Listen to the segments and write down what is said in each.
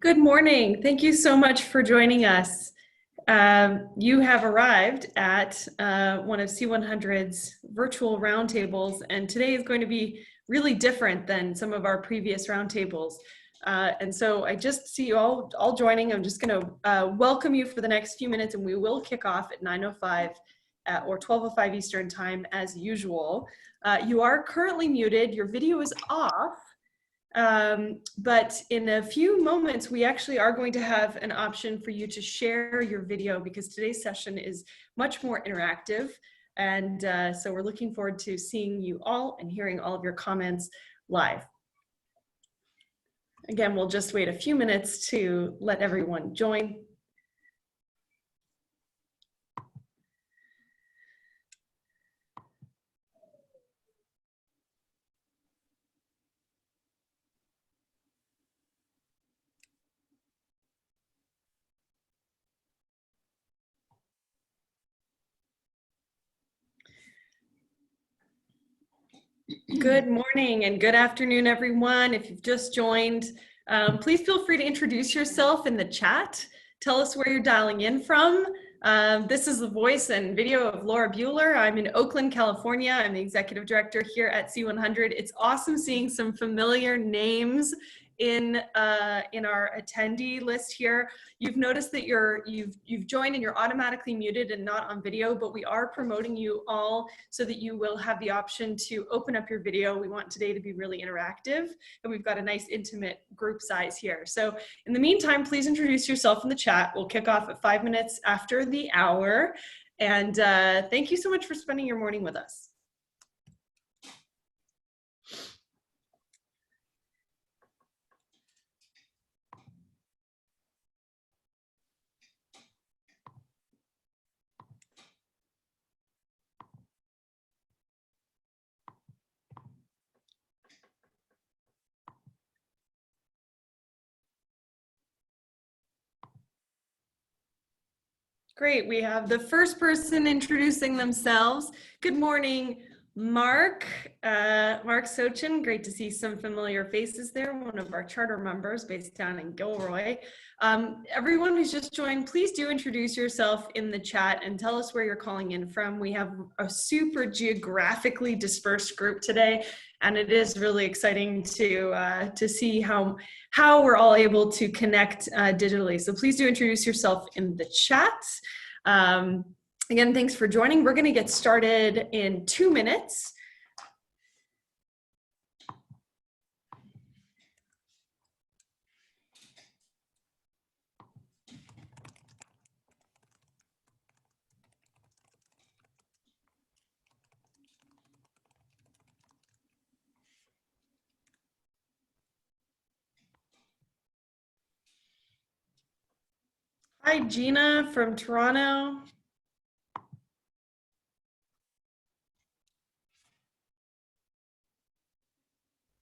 Good morning. Thank you so much for joining us. You have arrived at one of C100's virtual roundtables, and today is going to be really different than some of our previous roundtables. And so I just see you all joining. I'm just going to welcome you for the next few minutes, and we will kick off at 9:05 or 12:05 Eastern Time as usual. You are currently muted. Your video is off. But in a few moments, we actually are going to have an option for you to share your video because today's session is much more interactive. And so we're looking forward to seeing you all and hearing all of your comments live. Again, we'll just wait a few minutes to let everyone join. Good morning and good afternoon, everyone. If you've just joined, please feel free to introduce yourself in the chat. Tell us where you're dialing in from. This is the voice and video of Laura Buehler. I'm in Oakland, California. I'm the executive director here at C100. It's awesome seeing some familiar names in our attendee list here. You've noticed that you've joined and you're automatically muted and not on video, but we are promoting you all so that you will have the option to open up your video. We want today to be really interactive, and we've got a nice intimate group size here. So in the meantime, please introduce yourself in the chat. We'll kick off at 5 minutes after the hour. And thank you so much for spending your morning with us. Great, we have the first person introducing themselves. Good morning, Mark. Mark Sochin, great to see some familiar faces there, one of our charter members based down in Gilroy. Everyone who's just joined, please do introduce yourself in the chat and tell us where you're calling in from. We have a super geographically dispersed group today, and it is really exciting to see how we're all able to connect digitally. So please do introduce yourself in the chat. Again, thanks for joining. We're going to get started in 2 minutes. Hi, Gina from Toronto.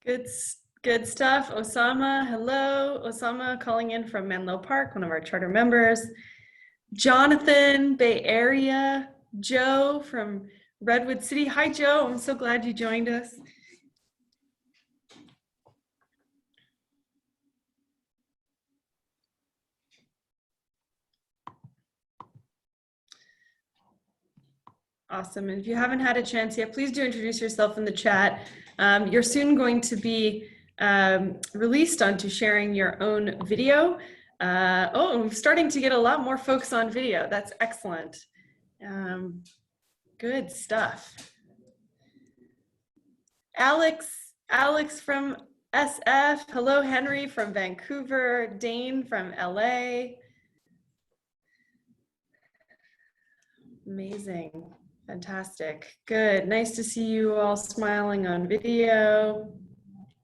Good stuff. Osama, hello. Osama calling in from Menlo Park, one of our charter members. Jonathan, Bay Area. Joe from Redwood City. Hi, Joe. I'm so glad you joined us. Awesome. And if you haven't had a chance yet, please do introduce yourself in the chat. You're soon going to be released onto sharing your own video. Oh, we're starting to get a lot more folks on video. That's excellent. Good stuff. Alex from SF. Hello, Henry from Vancouver. Dane from LA. Amazing. Fantastic. Good. Nice to see you all smiling on video.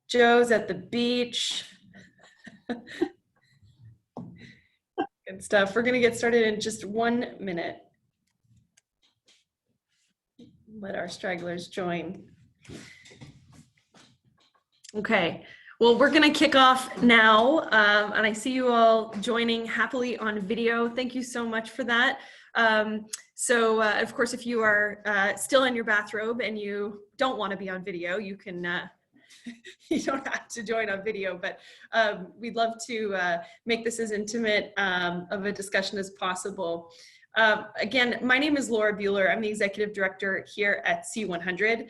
Joe's at the beach. Good stuff. We're going to get started in just 1 minute. Let our stragglers join. Okay. Well, we're going to kick off now. And I see you all joining happily on video. Thank you so much for that. So of course, if you are still in your bathrobe and you don't want to be on video, you can You don't have to join on video, but we'd love to make this as intimate of a discussion as possible. Again, my name is Laura Buehler. I'm the Executive Director here at C100.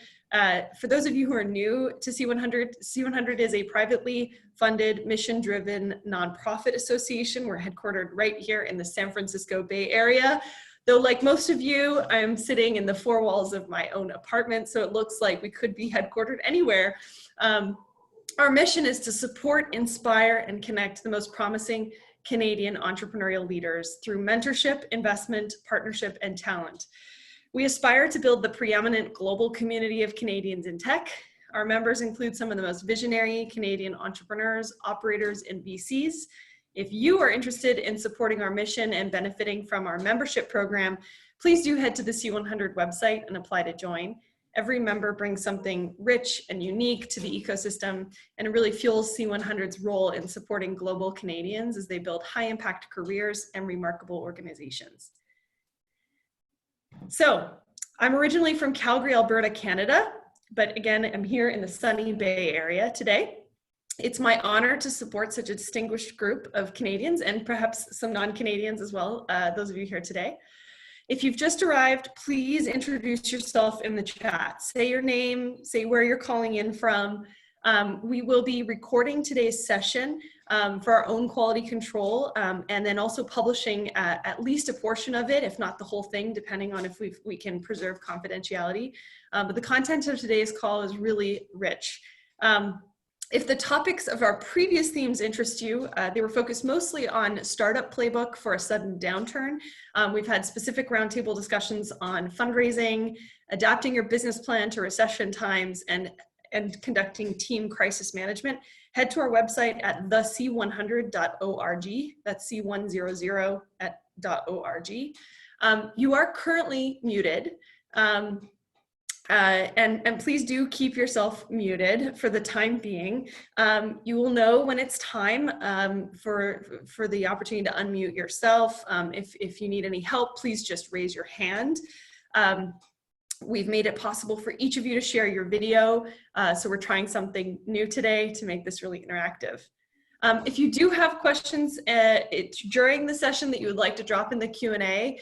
For those of you who are new to C100, C100 is a privately funded, mission-driven nonprofit association. We're headquartered right here in the San Francisco Bay Area. Though like most of you, I'm sitting in the four walls of my own apartment, so it looks like we could be headquartered anywhere. Our mission is to support, inspire, and connect the most promising Canadian entrepreneurial leaders through mentorship, investment, partnership, and talent. We aspire to build the preeminent global community of Canadians in tech. Our members include some of the most visionary Canadian entrepreneurs, operators, and VCs. If you are interested in supporting our mission and benefiting from our membership program, please do head to the C100 website and apply to join. Every member brings something rich and unique to the ecosystem, and it really fuels C100's role in supporting global Canadians as they build high-impact careers and remarkable organizations. So, I'm originally from Calgary, Alberta, Canada, but again, I'm here in the sunny Bay Area today. It's my honor to support such a distinguished group of Canadians and perhaps some non-Canadians as well, those of you here today. If you've just arrived, please introduce yourself in the chat. Say your name, say where you're calling in from. We will be recording today's session for our own quality control, and then also publishing at least a portion of it, if not the whole thing, depending on if we can preserve confidentiality. But the content of today's call is really rich. If the topics of our previous themes interest you, they were focused mostly on startup playbook for a sudden downturn. We've had specific roundtable discussions on fundraising, adapting your business plan to recession times, and conducting team crisis management. Head to our website at thec100.org. That's c100.org. You are currently muted. And please do keep yourself muted for the time being. You will know when it's time for the opportunity to unmute yourself. If you need any help, please just raise your hand. We've made it possible for each of you to share your video, so we're trying something new today to make this really interactive. If you do have questions during the session that you would like to drop in the Q&A,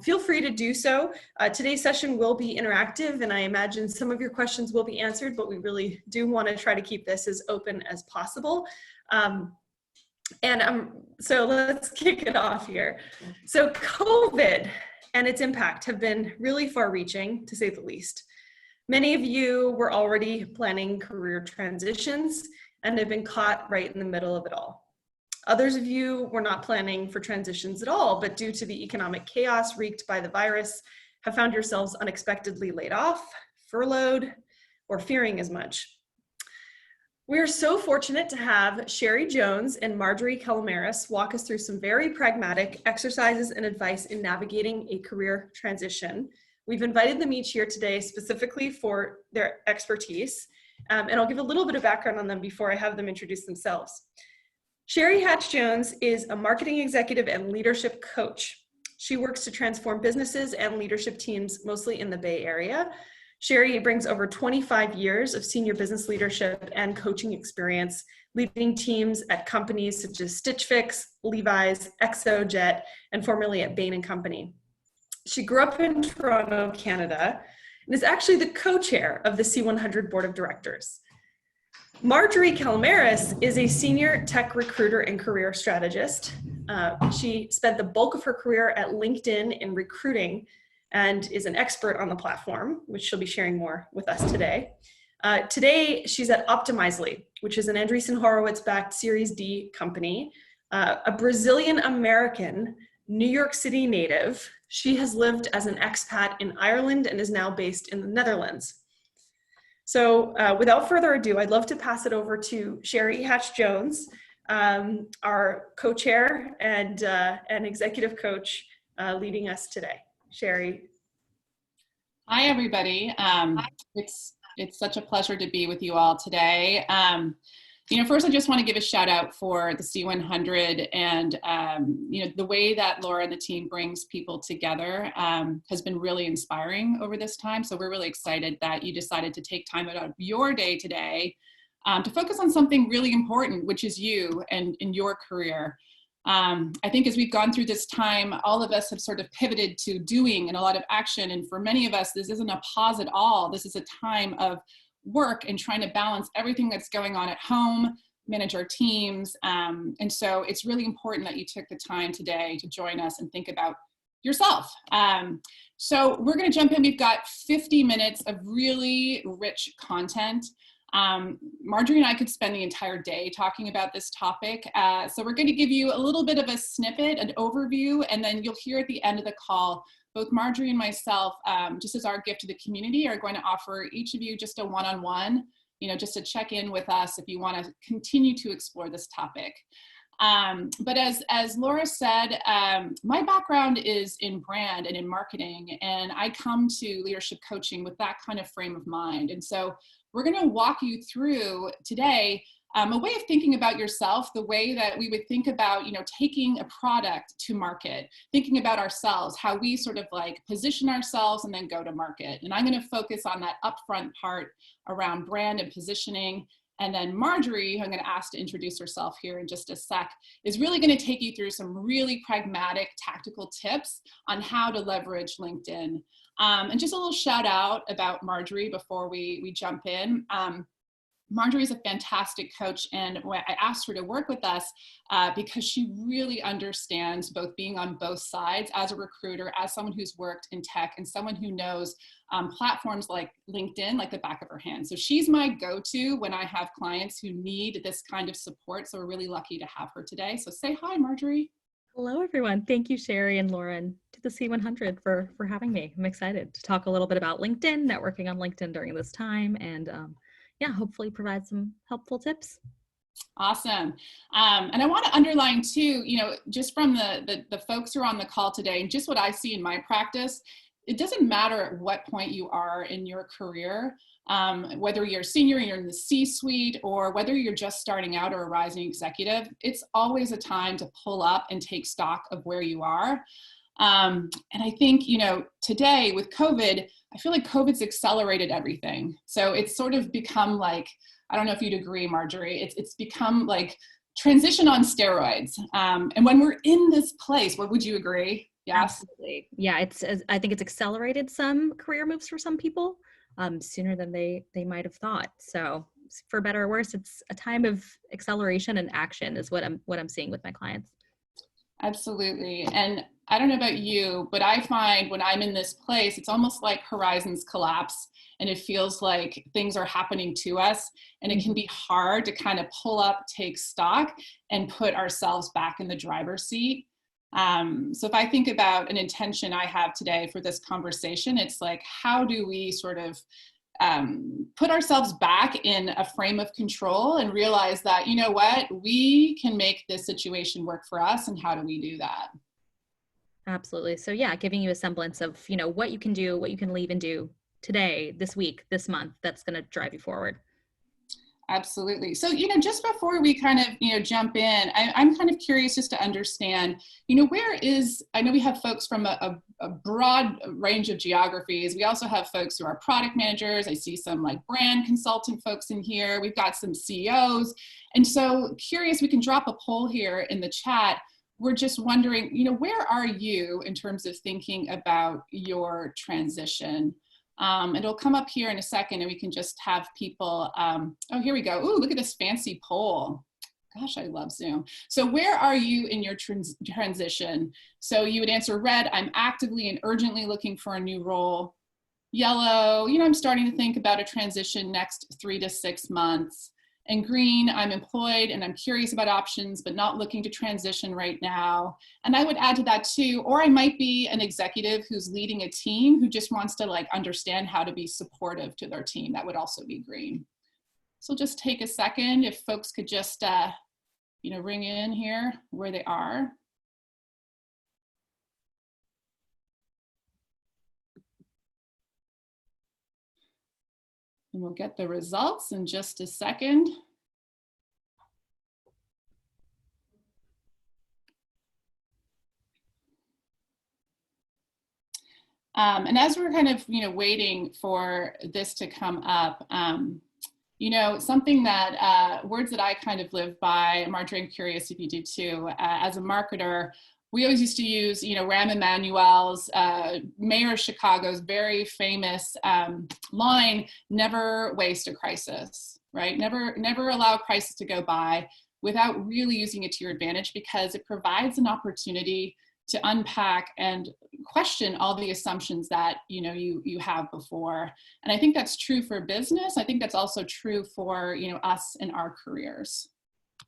feel free to do so. Today's session will be interactive, and I imagine some of your questions will be answered, but we really do want to try to keep this as open as possible. So let's kick it off here. So COVID and its impact have been really far-reaching, to say the least. Many of you were already planning career transitions and have been caught right in the middle of it all. Others of you were not planning for transitions at all, but due to the economic chaos wreaked by the virus, have found yourselves unexpectedly laid off, furloughed, or fearing as much. We are so fortunate to have Sherry Jones and Marjorie Calamaris walk us through some very pragmatic exercises and advice in navigating a career transition. We've invited them each here today specifically for their expertise, and I'll give a little bit of background on them before I have them introduce themselves. Sherry Hatch-Jones is a marketing executive and leadership coach. She works to transform businesses and leadership teams, mostly in the Bay Area. Sherry brings over 25 years of senior business leadership and coaching experience, leading teams at companies such as Stitch Fix, Levi's, ExoJet, and formerly at Bain & Company. She grew up in Toronto, Canada, and is actually the co-chair of the C100 Board of Directors. Marjorie Calamaris is a senior tech recruiter and career strategist. She spent the bulk of her career at LinkedIn in recruiting and is an expert on the platform, which she'll be sharing more with us today. Today, she's at Optimizely, which is an Andreessen Horowitz-backed Series D company, a Brazilian-American, New York City native. She has lived as an expat in Ireland and is now based in the Netherlands. So without further ado, I'd love to pass it over to Sherry Hatch-Jones, our co-chair and executive coach leading us today. Sherry. Hi, everybody. It's such a pleasure to be with you all today. First I just want to give a shout out for the C100 and, the way that Laura and the team brings people together has been really inspiring over this time. So we're really excited that you decided to take time out of your day today to focus on something really important, which is you and in your career. I think as we've gone through this time, all of us have sort of pivoted to doing and a lot of action. And for many of us, this isn't a pause at all. This is a time of work and trying to balance everything that's going on at home, manage our teams. And so it's really important that you took the time today to join us and think about yourself. So we're going to jump in. We've got 50 minutes of really rich content. Marjorie and I could spend the entire day talking about this topic. So we're going to give you a little bit of a snippet, an overview, and then you'll hear at the end of the call, both Marjorie and myself, just as our gift to the community, are going to offer each of you just a one-on-one, just to check in with us if you want to continue to explore this topic. But as Laura said, my background is in brand and in marketing, and I come to leadership coaching with that kind of frame of mind. And so we're going to walk you through today a way of thinking about yourself, the way that we would think about, taking a product to market, thinking about ourselves, how we sort of like position ourselves and then go to market. And I'm going to focus on that upfront part around brand and positioning. And then Marjorie, who I'm going to ask to introduce herself here in just a sec, is really going to take you through some really pragmatic, tactical tips on how to leverage LinkedIn. And just a little shout out about Marjorie before we jump in. Marjorie is a fantastic coach, and I asked her to work with us because she really understands both being on both sides as a recruiter, as someone who's worked in tech, and someone who knows platforms like LinkedIn like the back of her hand. So she's my go-to when I have clients who need this kind of support. So we're really lucky to have her today. So say hi, Marjorie. Hello, everyone. Thank you, Sherry and Lauren, to the C100 for having me. I'm excited to talk a little bit about LinkedIn, networking on LinkedIn during this time, and hopefully provide some helpful tips. Awesome. And I want to underline too, just from the folks who are on the call today, and just what I see in my practice, it doesn't matter at what point you are in your career, whether you're a senior, you're in the C-suite, or whether you're just starting out or a rising executive, it's always a time to pull up and take stock of where you are. And I think, today with COVID, I feel like COVID's accelerated everything. So it's sort of become like, I don't know if you'd agree, Marjorie, it's become like transition on steroids. And when we're in this place, what would you agree? Yes. Absolutely. Yeah, I think it's accelerated some career moves for some people sooner than they might have thought. So for better or worse, it's a time of acceleration and action is what I'm seeing with my clients. Absolutely. And I don't know about you, but I find when I'm in this place, it's almost like horizons collapse and it feels like things are happening to us, and it can be hard to kind of pull up, take stock, and put ourselves back in the driver's seat. So if I think about an intention I have today for this conversation, it's like, how do we sort of put ourselves back in a frame of control and realize that, we can make this situation work for us, and how do we do that? Absolutely. So yeah, giving you a semblance of, what you can do, what you can leave and do today, this week, this month, that's going to drive you forward. Absolutely. So, just before we kind of, jump in, I'm kind of curious just to understand, I know we have folks from a broad range of geographies. We also have folks who are product managers. I see some like brand consultant folks in here. We've got some CEOs. And so curious, we can drop a poll here in the chat. We're just wondering, where are you in terms of thinking about your transition? It'll come up here in a second, and we can just have people, oh, here we go. Ooh, look at this fancy poll. Gosh, I love Zoom. So where are you in your transition? So you would answer red, I'm actively and urgently looking for a new role. Yellow, I'm starting to think about a transition next 3 to 6 months. And green, I'm employed and I'm curious about options, but not looking to transition right now. And I would add to that too, or I might be an executive who's leading a team who just wants to understand how to be supportive to their team. That would also be green. So just take a second if folks could just, ring in here where they are. And we'll get the results in just a second. And as we're kind of, waiting for this to come up, something that, words that I kind of live by, Marjorie, I'm curious if you do too, as a marketer, we always used to use, Rahm Emanuel's, Mayor of Chicago's very famous line, never waste a crisis, right? Never allow a crisis to go by without really using it to your advantage, because it provides an opportunity to unpack and question all the assumptions that you have before. And I think that's true for business. I think that's also true for us in our careers.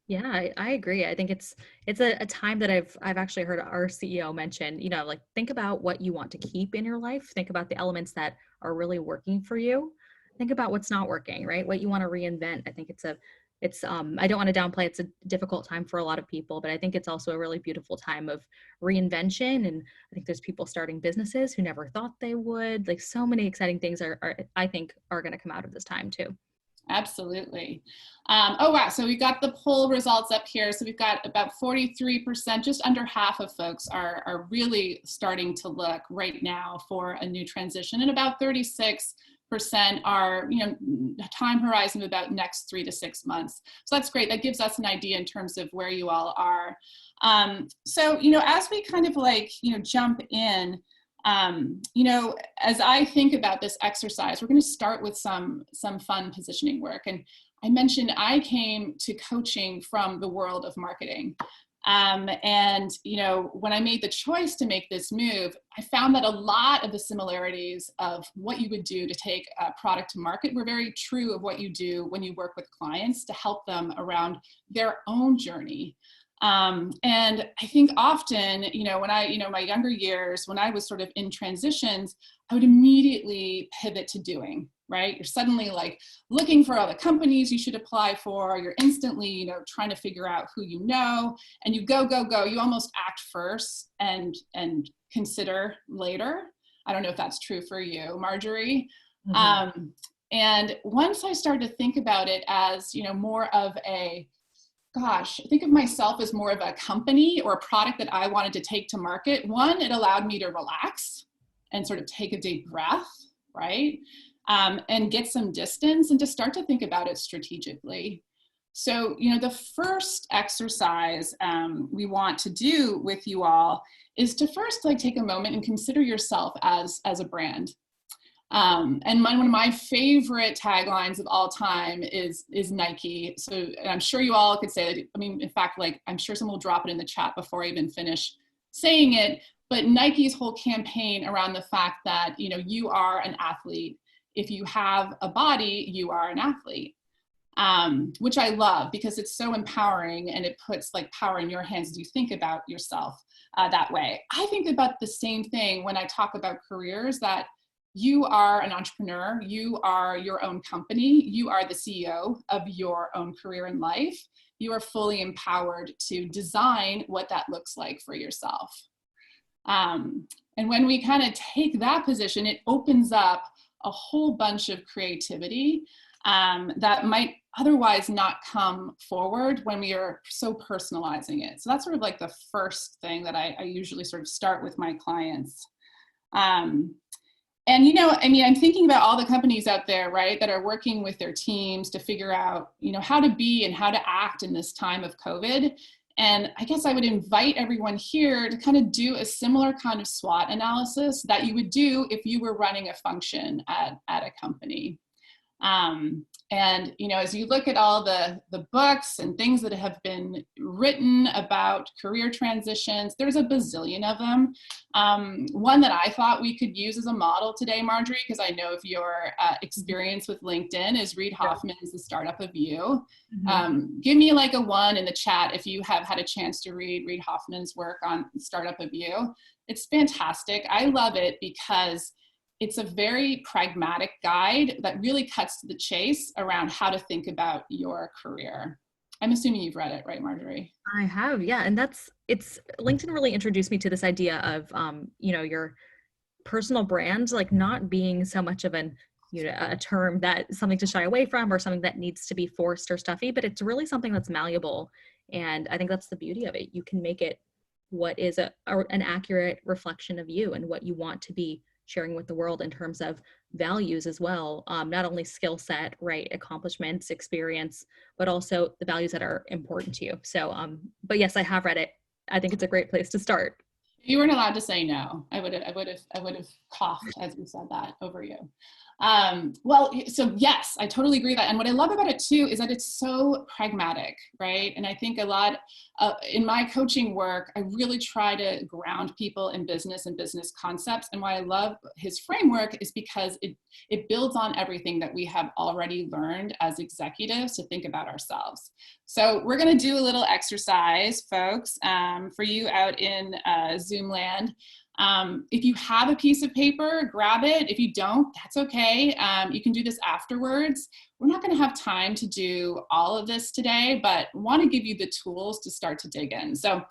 Yeah, I agree. I think it's a time that I've actually heard our CEO mention, like think about what you want to keep in your life. Think about the elements that are really working for you. Think about what's not working, right? What you want to reinvent. I think I don't want to downplay, it's a difficult time for a lot of people, but I think it's also a really beautiful time of reinvention. And I think there's people starting businesses who never thought they would. Like so many exciting things I think are going to come out of this time too. Absolutely. Oh, wow. So we got the poll results up here. So we've got about 43%, just under half of folks are really starting to look right now for a new transition. And about 36% are, time horizon of about next 3 to 6 months. So that's great. That gives us an idea in terms of where you all are. So, as we kind of jump in, as I think about this exercise, we're going to start with some fun positioning work. And I mentioned I came to coaching from the world of marketing. And when I made the choice to make this move, I found that a lot of the similarities of what you would do to take a product to market were very true of what you do when you work with clients to help them around their own journey. And I think often, when my younger years, when I was sort of in transitions, I would immediately pivot to doing, right? You're suddenly looking for all the companies you should apply for. You're instantly, trying to figure out who and you go. You almost act first and consider later. I don't know if that's true for you, Marjorie. Mm-hmm. And once I started to think about it as, more of think of myself as more of a company or a product that I wanted to take to market. One, it allowed me to relax and sort of take a deep breath, right? And get some distance and to start to think about it strategically. So, the first exercise we want to do with you all is to first take a moment and consider yourself as a brand. And one of my favorite taglines of all time is Nike. So and I'm sure you all could say that. I mean, in fact, I'm sure someone will drop it in the chat before I even finish saying it. But Nike's whole campaign around the fact that, you are an athlete. If you have a body, you are an athlete, which I love because it's so empowering and it puts power in your hands as you think about yourself that way. I think about the same thing when I talk about careers, that you are an entrepreneur, you are your own company, you are the CEO of your own career and life. You are fully empowered to design what that looks like for yourself. And when we kind of take that position, it opens up a whole bunch of creativity that might otherwise not come forward when we are so personalizing it. So that's sort of the first thing that I usually sort of start with my clients. And, I'm thinking about all the companies out there, right, that are working with their teams to figure out, how to be and how to act in this time of COVID. And I guess I would invite everyone here to kind of do a similar kind of SWOT analysis that you would do if you were running a function at a company. And, as you look at all the books and things that have been written about career transitions, there's a bazillion of them. One that I thought we could use as a model today, Marjorie, because I know of your experience with LinkedIn, is Reid Hoffman's The Startup of You. Mm-hmm. Give me a 1 in the chat if you have had a chance to read Reid Hoffman's work on Startup of You. It's fantastic. I love it because it's a very pragmatic guide that really cuts to the chase around how to think about your career. I'm assuming you've read it, right, Marjorie? I have, yeah. And LinkedIn really introduced me to this idea of, your personal brand, not being so much of a term that something to shy away from or something that needs to be forced or stuffy, but it's really something that's malleable. And I think that's the beauty of it. You can make it what is an accurate reflection of you and what you want to be sharing with the world in terms of values as well. Not only skill set, right, accomplishments, experience, but also the values that are important to you. So, but yes, I have read it. I think it's a great place to start. You weren't allowed to say no. I would have coughed as you said that over you. Well, so yes, I totally agree with that. And what I love about it too is that it's so pragmatic, right? And I think a lot in my coaching work, I really try to ground people in business and business concepts. And why I love his framework is because it builds on everything that we have already learned as executives to think about ourselves. So we're going to do a little exercise, folks, for you out in Zoom land. If you have a piece of paper, grab it. If you don't, that's okay. You can do this afterwards. We're not going to have time to do all of this today, but want to give you the tools to start to dig in. So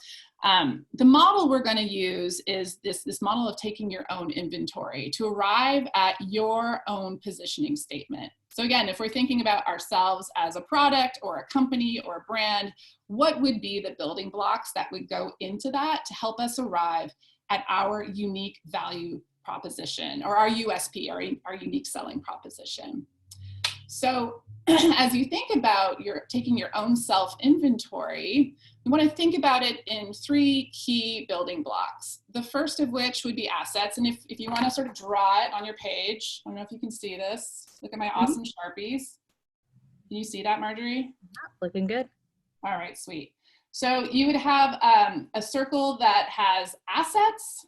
the model we're going to use is this model of taking your own inventory to arrive at your own positioning statement. So again, if we're thinking about ourselves as a product or a company or a brand, what would be the building blocks that would go into that to help us arrive at our unique value proposition, or our USP, our unique selling proposition? So as you think about taking your own self-inventory, you want to think about it in 3 key building blocks. The first of which would be assets. And if you want to sort of draw it on your page, I don't know if you can see this. Look at my awesome Sharpies. Can you see that, Marjorie? Looking good. All right, sweet. So you would have a circle that has assets.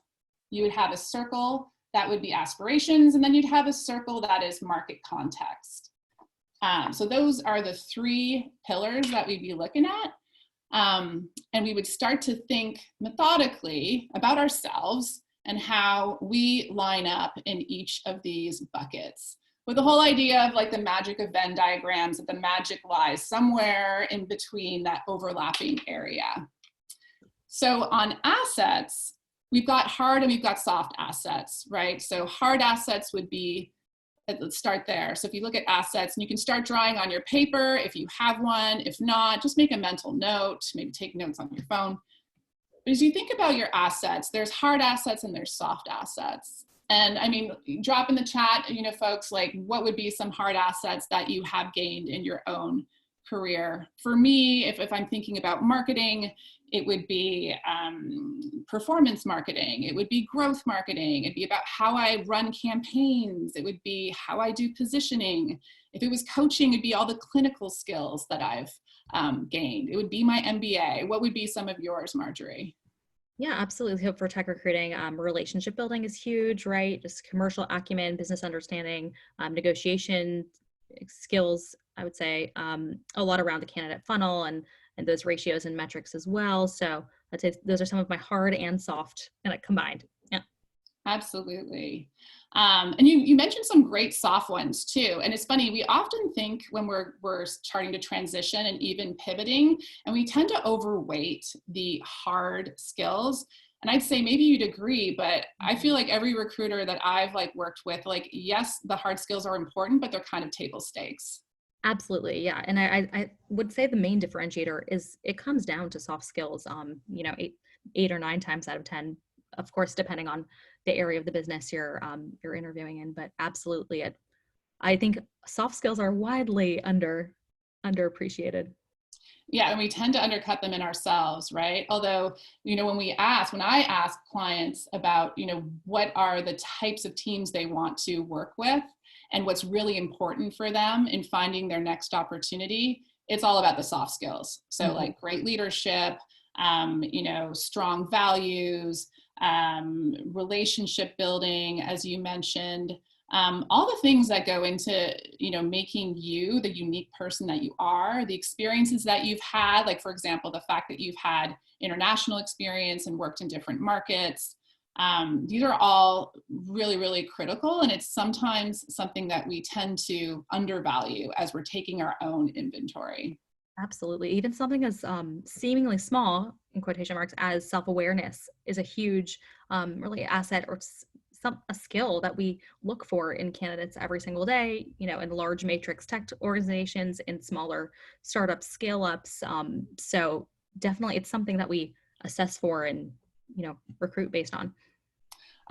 You would have a circle that would be aspirations, and then you'd have a circle that is market context. So those are the 3 pillars that we'd be looking at. And we would start to think methodically about ourselves and how we line up in each of these buckets, with the whole idea of like the magic of Venn diagrams, that the magic lies somewhere in between that overlapping area. So on assets, we've got hard and we've got soft assets, right? So hard assets would be, let's start there. So if you look at assets, and you can start drawing on your paper if you have one. If not, just make a mental note, maybe take notes on your phone. But as you think about your assets, there's hard assets and there's soft assets. And I mean, drop in the chat, folks, like what would be some hard assets that you have gained in your own career? For me, if I'm thinking about marketing, it would be performance marketing. It would be growth marketing. It'd be about how I run campaigns. It would be how I do positioning. If it was coaching, it'd be all the clinical skills that I've gained. It would be my MBA. What would be some of yours, Marjorie? Yeah, absolutely. So for tech recruiting, relationship building is huge, right? Just commercial acumen, business understanding, negotiation skills, I would say, a lot around the candidate funnel and those ratios and metrics as well. So I'd say those are some of my hard and soft combined. Yeah. Absolutely. And you mentioned some great soft ones too. And it's funny, we often think when we're starting to transition and even pivoting, and we tend to overweight the hard skills. And I'd say maybe you'd agree, but I feel like every recruiter that I've worked with, yes, the hard skills are important, but they're kind of table stakes. Absolutely. Yeah. And I would say the main differentiator is it comes down to soft skills, 8 or 9 times out of 10, of course, depending on the area of the business you're interviewing in, but absolutely. I think soft skills are widely underappreciated. Yeah, and we tend to undercut them in ourselves, right? Although, when I ask clients about, what are the types of teams they want to work with and what's really important for them in finding their next opportunity, it's all about the soft skills. So great leadership, strong values, relationship building, as you mentioned, all the things that go into, making you the unique person that you are, the experiences that you've had, for example, the fact that you've had international experience and worked in different markets. These are all really, really critical. And it's sometimes something that we tend to undervalue as we're taking our own inventory. Absolutely. Even something as seemingly small, in quotation marks, as self-awareness is a huge really asset or a skill that we look for in candidates every single day, in large matrix tech organizations, in smaller startups, scale-ups. So definitely it's something that we assess for and, recruit based on.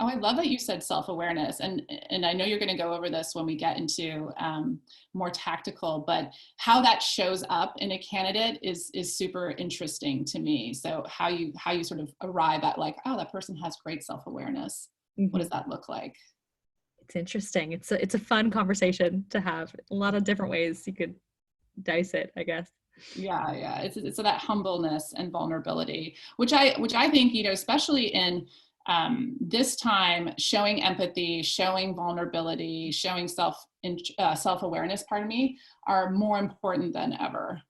Oh, I love that you said self-awareness, and I know you're going to go over this when we get into more tactical, but how that shows up in a candidate is super interesting to me. So how you sort of arrive at like, oh, that person has great self-awareness. What does that look like? It's interesting. It's a fun conversation to have. A lot of different ways you could dice it, I guess. Yeah. It's that humbleness and vulnerability, which I think, you know, especially in this time, showing empathy, showing vulnerability, showing self-awareness, pardon me, are more important than ever.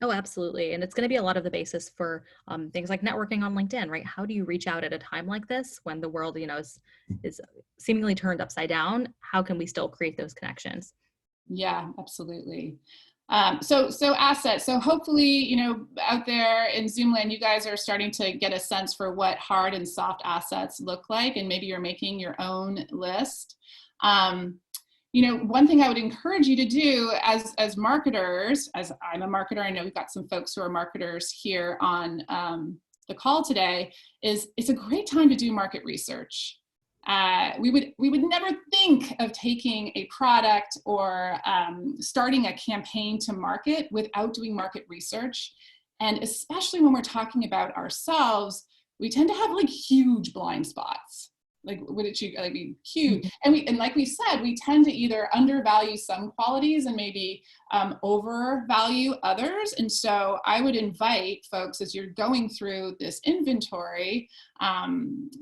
Oh, absolutely. And it's going to be a lot of the basis for things like networking on LinkedIn, right? How do you reach out at a time like this when the world, you know, is seemingly turned upside down? How can we still create those connections? Yeah, absolutely. So assets. So hopefully, you know, out there in Zoom land, you guys are starting to get a sense for what hard and soft assets look like, and maybe you're making your own list. You know, one thing I would encourage you to do as marketers, as I'm a marketer, I know we've got some folks who are marketers here on the call today, is it's a great time to do market research. We would never think of taking a product or starting a campaign to market without doing market research. And especially when we're talking about ourselves, we tend to have like huge blind spots. Like, huge. And like we said, we tend to either undervalue some qualities and maybe overvalue others. And so I would invite folks, as you're going through this inventory,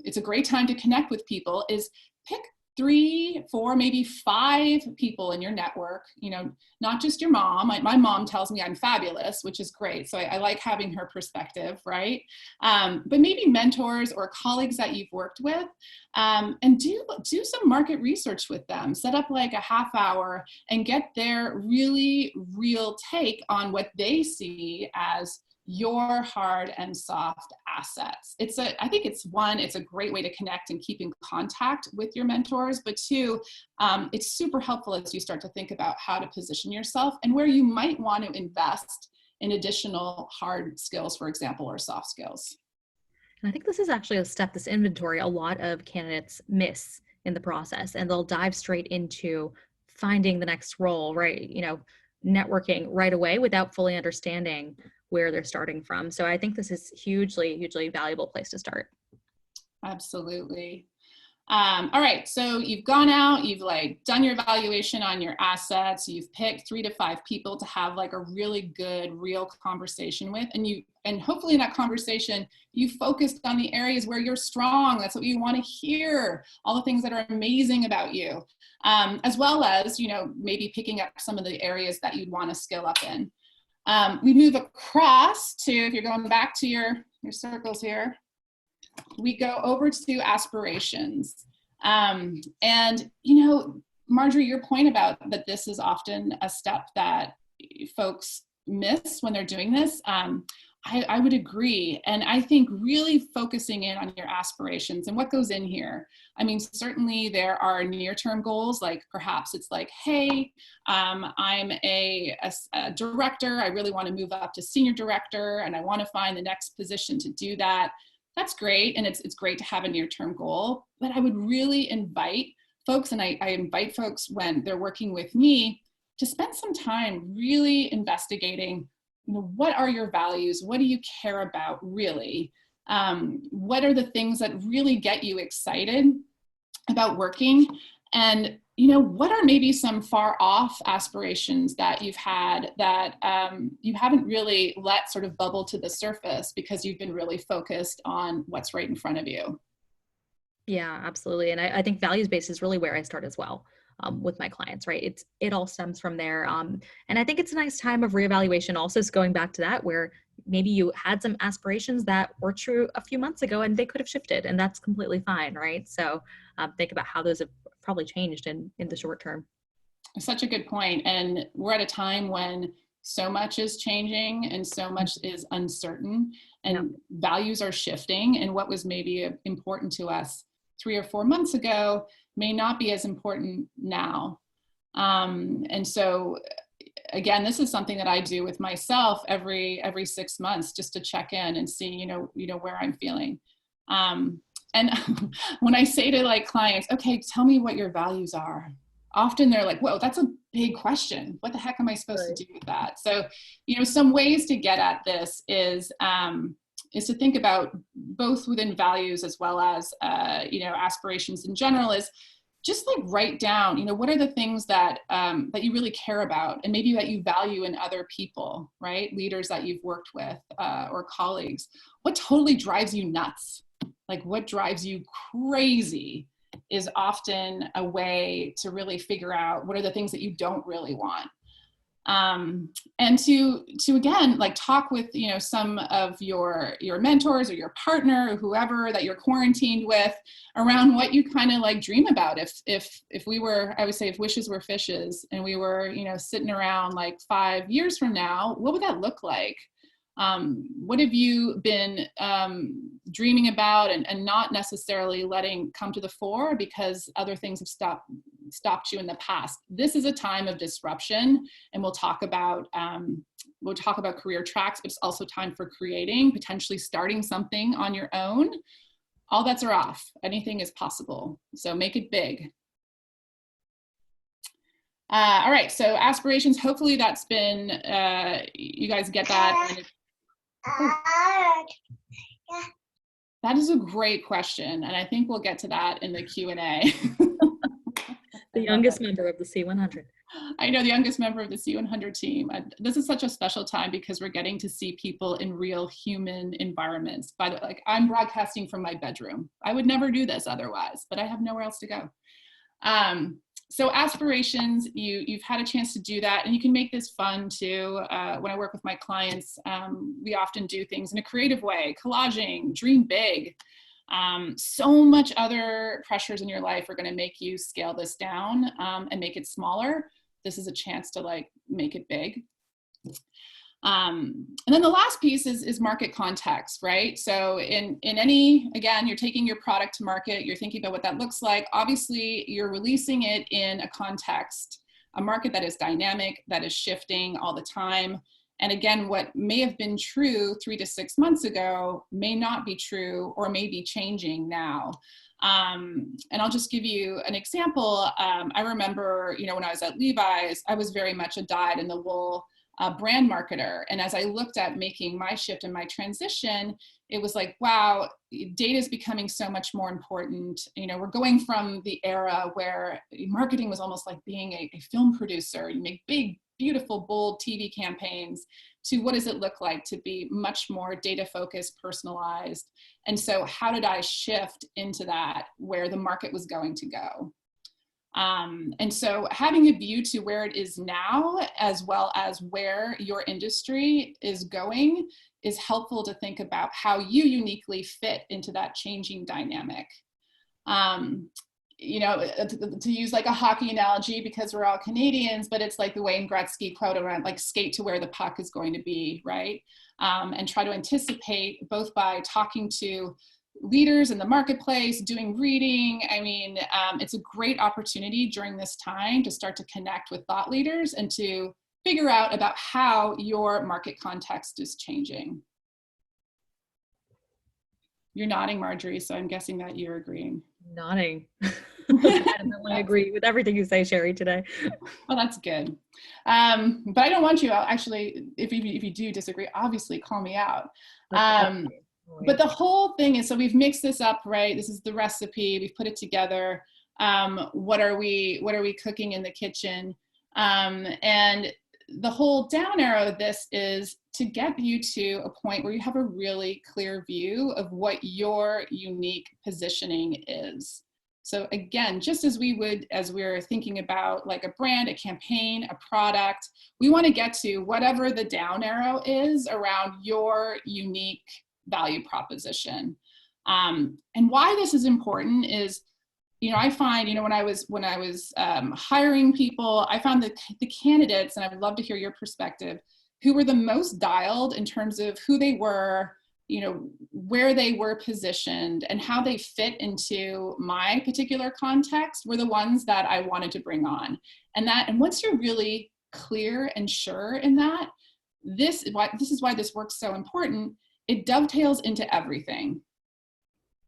it's a great time to connect with people, is pick 3, 4, maybe 5 people in your network, you know, not just your mom. My mom tells me I'm fabulous, which is great. So I like having her perspective, right? But maybe mentors or colleagues that you've worked with, and do some market research with them. Set up like a half hour and get their really real take on what they see as your hard and soft assets. I think it's a great way to connect and keep in contact with your mentors, but 2, it's super helpful as you start to think about how to position yourself and where you might want to invest in additional hard skills, for example, or soft skills. And I think this is actually this inventory a lot of candidates miss in the process, and they'll dive straight into finding the next role, right? You know, networking right away without fully understanding where they're starting from. So I think this is hugely valuable place to start. Absolutely. All right, so you've gone out, you've like done your evaluation on your assets, you've picked 3 to 5 people to have like a really good, real conversation with, and hopefully in that conversation, you focused on the areas where you're strong. That's what you want to hear, all the things that are amazing about you, as well as, you know, maybe picking up some of the areas that you'd want to skill up in. We move across to, if you're going back to your circles here, we go over to aspirations. And, you know, Marjorie, your point about that this is often a step that folks miss when they're doing this, I would agree. And I think really focusing in on your aspirations and what goes in here. I mean, certainly there are near-term goals, like perhaps it's like, hey, I'm a director. I really want to move up to senior director, and I want to find the next position to do that. That's great. And it's great to have a near-term goal. But I would really invite folks, and I invite folks when they're working with me, to spend some time really investigating, you know, what are your values? What do you care about really? What are the things that really get you excited about working? And, you know, what are maybe some far off aspirations that you've had that you haven't really let sort of bubble to the surface because you've been really focused on what's right in front of you? Yeah, absolutely. And I think values-based is really where I start as well. With my clients, right? It all stems from there. And I think it's a nice time of reevaluation also, is going back to that, where maybe you had some aspirations that were true a few months ago and they could have shifted, and that's completely fine, right? So think about how those have probably changed in the short term. Such a good point. And we're at a time when so much is changing and so much is uncertain, and values are shifting, and what was maybe important to us 3 or 4 months ago may not be as important now. And so again, this is something that I do with myself every 6 months, just to check in and see, you know, where I'm feeling. And when I say to like clients, okay, tell me what your values are, often they're like, whoa, that's a big question. What the heck am I supposed to do with that? So, some ways to get at this is to think about both within values as well as, aspirations in general, is just like write down, what are the things that that you really care about, and maybe that you value in other people, right? Leaders that you've worked with or colleagues. What totally drives you nuts? Like what drives you crazy is often a way to really figure out what are the things that you don't really want. And to again, like talk with, some of your mentors or your partner or whoever that you're quarantined with around what you kind of like dream about. If we were, I would say, if wishes were fishes and we were, sitting around like 5 years from now, what would that look like? What have you been dreaming about and not necessarily letting come to the fore because other things have stopped you in the past? This is a time of disruption, and we'll talk about career tracks, but it's also time for creating, potentially starting something on your own. All bets are off. Anything is possible. So make it big. All right, so aspirations, hopefully that's been, you guys get that. That is a great question, and I think we'll get to that in the Q&A. The youngest member of the C100. I know, the youngest member of the C100 team. This is such a special time because we're getting to see people in real human environments. But like, I'm broadcasting from my bedroom. I would never do this otherwise, but I have nowhere else to go. So aspirations, you've had a chance to do that, and you can make this fun too. When I work with my clients, we often do things in a creative way, collaging, dream big. So much other pressures in your life are going to make you scale this down and make it smaller. This is a chance to like make it big. And then the last piece is market context, right? So in any, again, you're taking your product to market, you're thinking about what that looks like. Obviously, you're releasing it in a context, a market that is dynamic, that is shifting all the time. And again, what may have been true 3 to 6 months ago may not be true or may be changing now. And I'll just give you an example. I remember, when I was at Levi's, I was very much a dyed-in-the-wool brand marketer. And as I looked at making my shift and my transition, it was like, wow, data is becoming so much more important. We're going from the era where marketing was almost like being a film producer. You make big, beautiful, bold TV campaigns, to what does it look like to be much more data focused, personalized. And so how did I shift into that where the market was going to go? And so having a view to where it is now, as well as where your industry is going, is helpful to think about how you uniquely fit into that changing dynamic. To use like a hockey analogy, because we're all Canadians, but it's like the Wayne Gretzky quote around like skate to where the puck is going to be, right? And try to anticipate both by talking to leaders in the marketplace, doing reading. I mean, it's a great opportunity during this time to start to connect with thought leaders and to figure out about how your market context is changing. You're nodding, Marjorie, so I'm guessing that you're agreeing. Nodding. I definitely agree with everything you say, Sherry, today. Well, that's good. But I don't want you, actually, if you do disagree, obviously call me out. But the whole thing is, so we've mixed this up, right? This is the recipe. We've put it together. What are we cooking in the kitchen? And the whole down arrow of this is to get you to a point where you have a really clear view of what your unique positioning is. So again, just as we're thinking about like a brand, a campaign, a product, we want to get to whatever the down arrow is around your unique value proposition. And why this is important is, I find, when I was hiring people, I found the candidates, and I would love to hear your perspective, who were the most dialed in terms of who they were, where they were positioned and how they fit into my particular context, were the ones that I wanted to bring on. And once you're really clear and sure in that, this is why this work's so important. It dovetails into everything.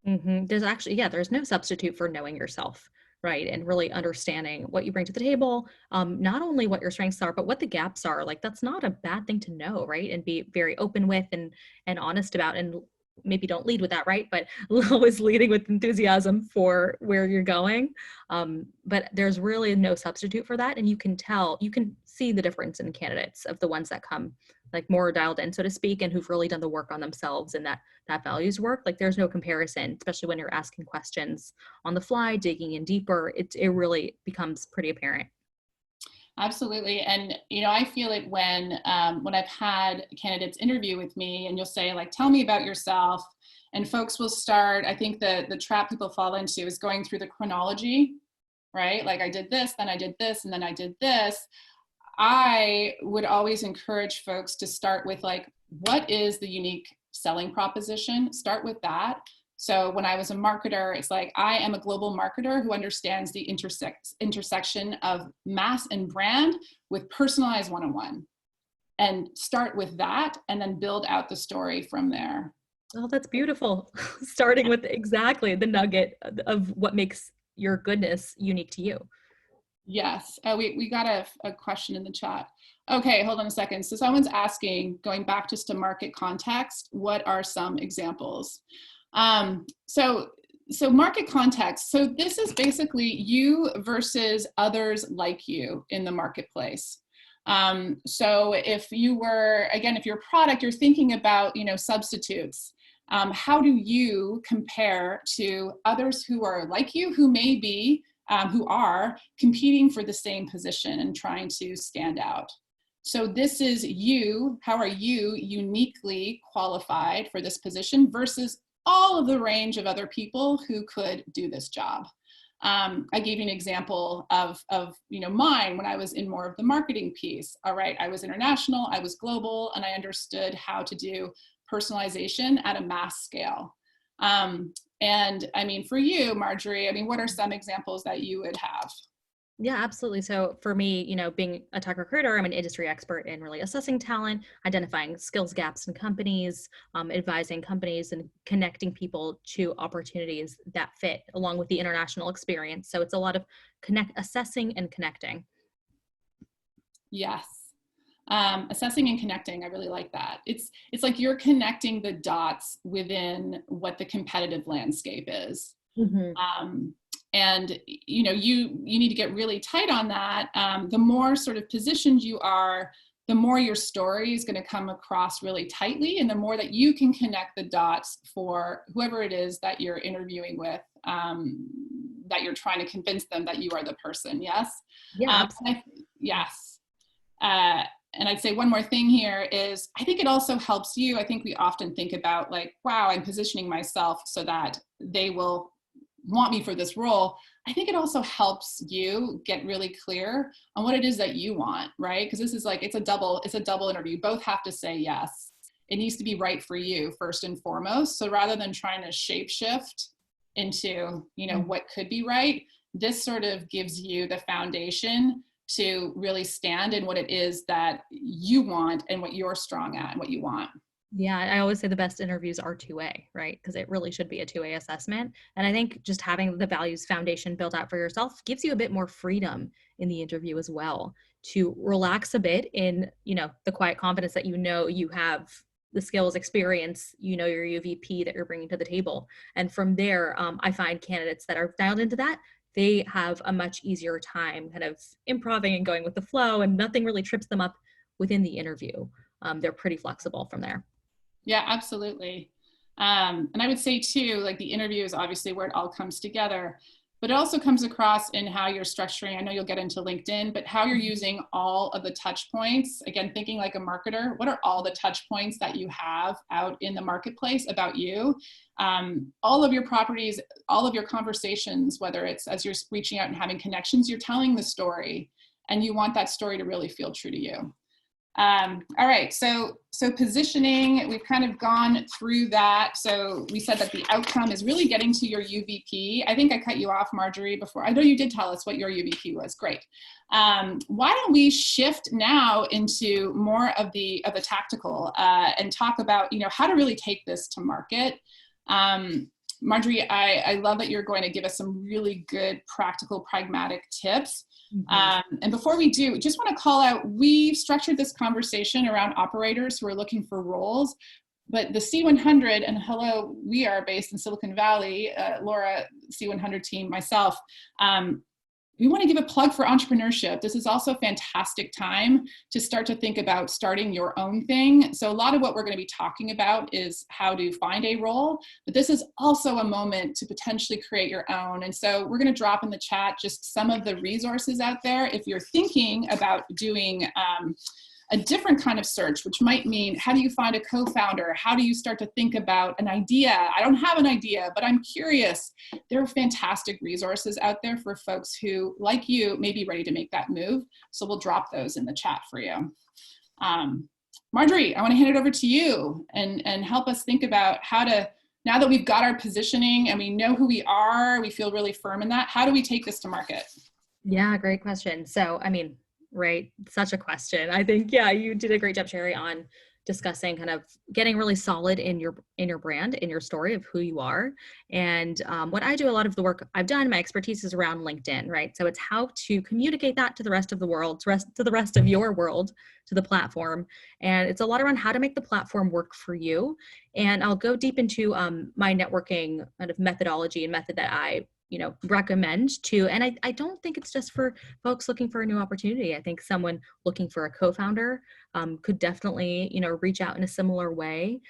There's actually, yeah, there's no substitute for knowing yourself, right? And really understanding what you bring to the table, not only what your strengths are, but what the gaps are. Like that's not a bad thing to know, right? And be very open with and honest about, and maybe don't lead with that, right? But always leading with enthusiasm for where you're going. But there's really no substitute for that. And you can tell, you can see the difference in candidates of the ones that come like more dialed in, so to speak, and who've really done the work on themselves and that values work. Like there's no comparison, especially when you're asking questions on the fly, digging in deeper. It really becomes pretty apparent. Absolutely. And, you know, I feel it when I've had candidates interview with me and you'll say like, tell me about yourself. And folks will start, I think the trap people fall into is going through the chronology, right? Like I did this, then I did this, and then I did this. I would always encourage folks to start with like, what is the unique selling proposition? Start with that. So when I was a marketer, it's like, I am a global marketer who understands the intersection of mass and brand with personalized one-on-one. And start with that and then build out the story from there. Oh, that's beautiful. Starting with exactly the nugget of what makes your goodness unique to you. Yes, we got a question in the chat. Okay, hold on a second. So someone's asking, going back just to market context, what are some examples? So market context. So this is basically you versus others like you in the marketplace. So if you were, again, if you're a product, you're thinking about, you know, substitutes. How do you compare to others who are like you, who may be who are competing for the same position and trying to stand out? So this is you. How are you uniquely qualified for this position versus all of the range of other people who could do this job? I gave you an example of you know, mine when I was in more of the marketing piece. All right, I was international, I was global, and I understood how to do personalization at a mass scale. And I mean, for you, Marjorie, I mean, what are some examples that you would have? Yeah, absolutely. So for me, you know, being a tech recruiter, I'm an industry expert in really assessing talent, identifying skills gaps in companies, advising companies and connecting people to opportunities that fit along with the international experience. So it's a lot of assessing and connecting. Yes. Assessing and connecting, I really like that. It's like you're connecting the dots within what the competitive landscape is. And you know, you need to get really tight on that. The more sort of positioned you are, the more your story is going to come across really tightly, and the more that you can connect the dots for whoever it is that you're interviewing with, that you're trying to convince them that you are the person. Yes. Yeah. Yes. And I'd say one more thing here is, I think it also helps you. I think we often think about like, wow, I'm positioning myself so that they will want me for this role. I think it also helps you get really clear on what it is that you want, right? Because this is like, it's a double interview. You both have to say yes. It needs to be right for you first and foremost. So rather than trying to shape shift into, you know, what could be right, this sort of gives you the foundation to really stand in what it is that you want and what you're strong at and what you want. Yeah, I always say the best interviews are two-way, right? Because it really should be a two-way assessment. And I think just having the values foundation built out for yourself gives you a bit more freedom in the interview as well, to relax a bit in, you know, the quiet confidence that you know you have the skills, experience, you know, your UVP that you're bringing to the table. And from there, I find candidates that are dialed into that, they have a much easier time kind of improving and going with the flow, and nothing really trips them up within the interview. They're pretty flexible from there. Yeah, absolutely. And I would say too, like the interview is obviously where it all comes together, but it also comes across in how you're structuring. I know you'll get into LinkedIn, but how you're using all of the touch points. Again, thinking like a marketer, what are all the touch points that you have out in the marketplace about you? All of your properties, all of your conversations, whether it's as you're reaching out and having connections, you're telling the story, and you want that story to really feel true to you. All right, so positioning, we've kind of gone through that. So we said that the outcome is really getting to your UVP. I think I cut you off, Marjorie, before. I know you did tell us what your UVP was. Great. Why don't we shift now into more of the tactical and talk about, you know, how to really take this to market. Marjorie, I love that you're going to give us some really good, practical, pragmatic tips. And before we do, just want to call out, we've structured this conversation around operators who are looking for roles, but the C100, and hello, we are based in Silicon Valley, Laura, C100 team, myself, we want to give a plug for entrepreneurship. This is also a fantastic time to start to think about starting your own thing. So a lot of what we're going to be talking about is how to find a role, but this is also a moment to potentially create your own. And so we're going to drop in the chat just some of the resources out there. If you're thinking about doing a different kind of search, which might mean, how do you find a co-founder? How do you start to think about an idea? I don't have an idea, but I'm curious. There are fantastic resources out there for folks who, like you, may be ready to make that move. So we'll drop those in the chat for you. Marjorie, I want to hand it over to you and help us think about how to, now that we've got our positioning and we know who we are, we feel really firm in that, how do we take this to market? Yeah, great question. So, I mean, right, such a question. I think, yeah, you did a great job, Sherry, on discussing kind of getting really solid in your brand, in your story of who you are. And what I do, a lot of the work I've done, my expertise is around LinkedIn, right? So it's how to communicate that to the rest of the world, to the rest of your world, to the platform. And it's a lot around how to make the platform work for you. And I'll go deep into my networking kind of methodology and method that I recommend to. And I don't think it's just for folks looking for a new opportunity. I think someone looking for a co-founder could definitely, reach out in a similar way.